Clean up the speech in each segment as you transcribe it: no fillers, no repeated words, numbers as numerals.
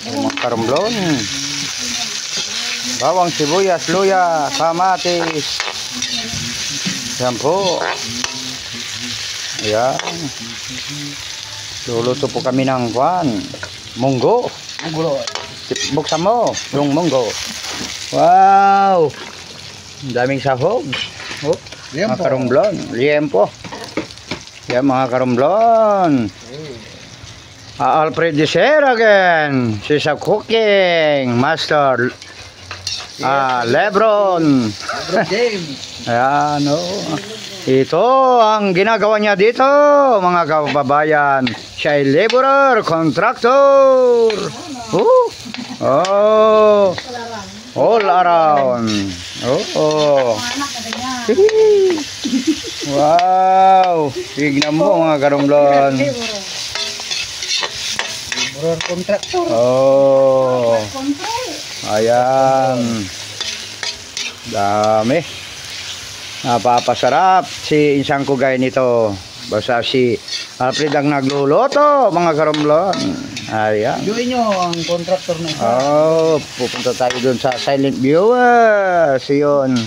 Mga karumblon. Bawang, sibuyas, luya, kamatis. Yan po. Ayan. Luluto po kami ng kwan. Munggo. Buksan mo yung munggo. Wow. Ang daming sahog. Oh, mga karumblon. Liempo. Yan mga karumblon. Alfred Desir again. She's a cooking master. Lebron. James. Ayan, oh. Ito ang ginagawa niya dito, mga kababayan. Siya ay laborer, contractor. Oh. All around. Oh. Wow. Tignan mo mga karumblon. Laborer, contractor. Oh. Ayan. Dami. Napapasarap si isang kugay nito. Basta si Alfred ang nagluluto, mga karumblon. Ayan. Gawin nyo ang contractor na ito. Oh, pupunta tayo dun sa silent viewers. Yun.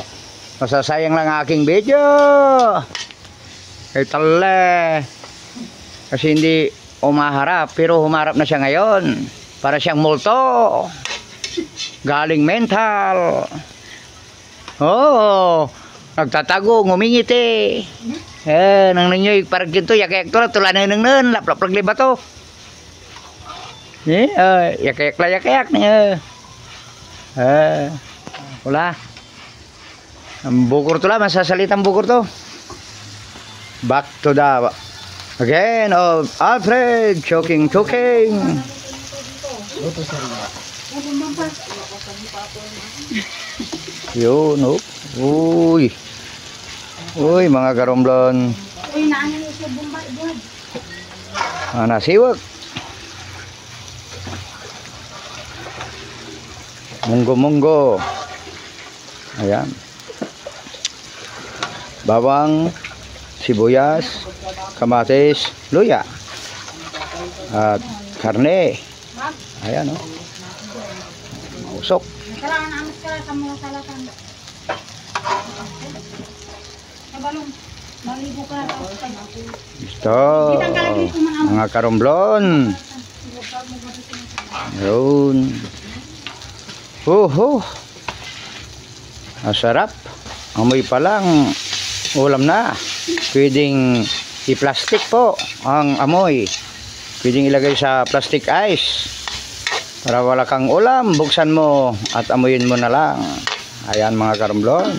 Masasayang lang aking video. Ay tala. Kasi hindi umaharap, pero humarap na siya ngayon. Para siyang multo. Galing mental. Oh, nagtatago, ngumingiti. Nang nanyoy parang ginto, yak-yak to, tulanan nang laplap liba to. Yak-yak niya. Wala. Ang bukur to lang, masasalitang bukur to. Back to the again of Alfred, choking. Yun, oh. Uy, mga karumblon. Nasiwag. Munggo. Ayan. Bawang, sibuyas, kamatis, luya. At karne. Ayan, oh. Usok. Ito, mga karumblon. Yun. Masarap. Amoy pa lang, ulam na. Pwedeng i-plastic po ang amoy. Pwedeng ilagay sa plastic ice. Para wala kang ulam, buksan mo at amuyin mo na lang. Ayan mga karumblon.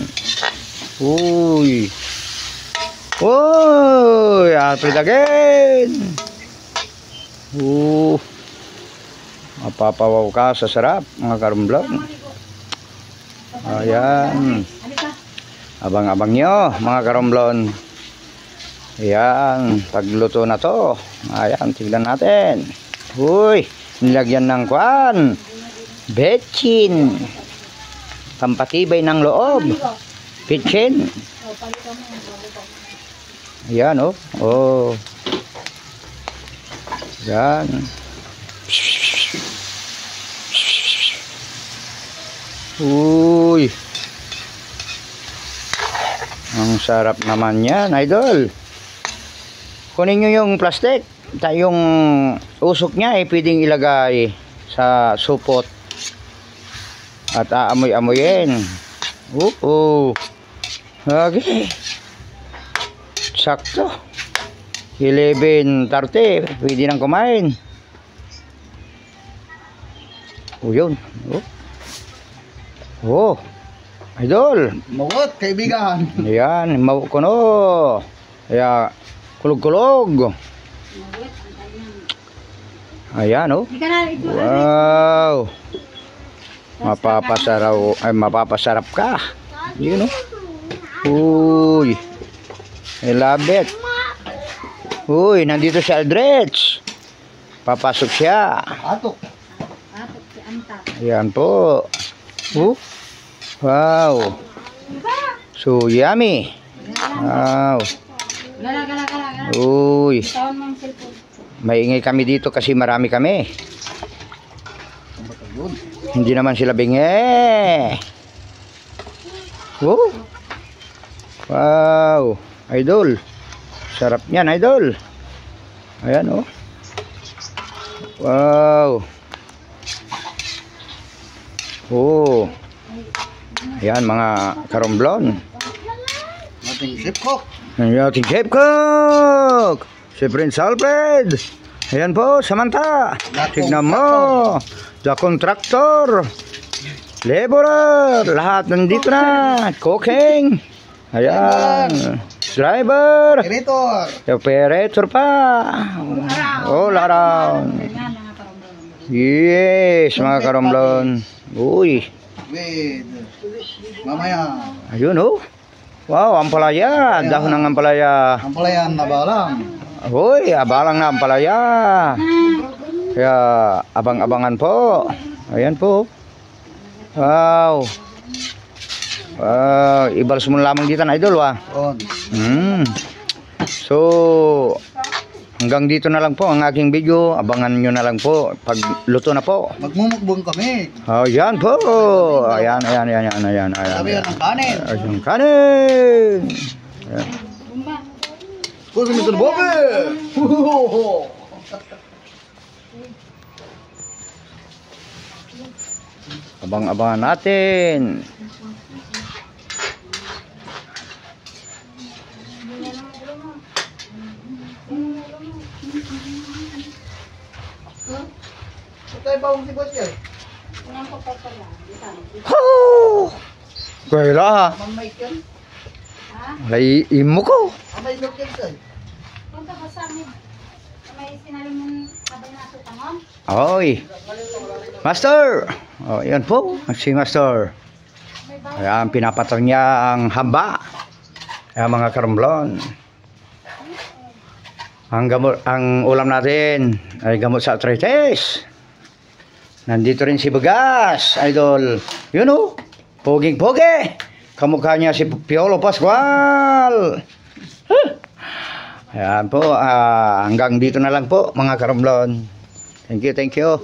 Uy, Alfred again. Mapapawaw ka sa sarap mga karumblon. Ayan. Abang-abang nyo mga karumblon. Ayan, pagluto na to. Ayan, tignan natin. Nilagyan ng kwan. Betchin. Pampatibay ng loob. Betchin. Ayan, oh. Ayan. Ang sarap naman yan, idol. Kunin nyo yung plastic. Yung usok niya pwedeng ilagay sa supot at aamoy-amoyin. Okay. Sakto. 11:30 pwede nang kumain. Yun. Idol. Mawat, kaibigan. Ayan, mawukono. Kaya kulog-kulog. Ayan, oh. Wow. Mapapasarap ka. Yun, oh. I love it. Nandito si Aldrich. Papasok siya. Atok si Anta. Ayan po. Wow. So yummy. Wow. Maingay kami dito kasi marami kami. Yun. Hindi naman sila bingi. Oh. Wow. Idol. Sarap niyan, idol. Ayan, oh. Wow. Oh. Ayan, mga karomblon. Ating chef cook. Ayan, ating chef cook. Si Prince Alfred. Ayan po, Samantha. Tignan mo. The contractor. Laborer. Lahat nandito na. Cooking. Ayan. Driver. Operator. Operator pa. All around. Yes, mga karomblon. Uy. With mamaya. Ayun, oh. Wow, ampalaya. Dahon ng ampalaya. Ang palayan na balang. Uy, abalang na ampalaya. Kaya, abang-abangan po. Ayan po. Wow. Wow, ibalas mo lamang dito na idol, wa. On. So, hanggang dito na lang po ang aking video. Abangan nyo na lang po pag luto na po. Magmumukbang kami. Ayan po. Ayan. Sabi yan ng kanin. Ayan, kanin. Ayan. Kung Mr. Bobby. Abang-abangan natin. Tayo pa si boss yan. Ho! Kaya Mamay yan. lay imo ko. Amay look yan sir. Punta ka sa amin. May sinalim mong kabay na ito tangon. Oy. Master. Oh, yan po. Si Master. Ayan, pinapatong niya ang hamba. Ayan, mga karomblon. Ang ulam natin ay gamot sa arthritis. Nandito rin si Bagas, idol. Yun oh. Poging-pogi. Kamukha niya si Piolo Pascual. Huh. Ayan po. Hanggang dito na lang po, mga karomblon. Thank you.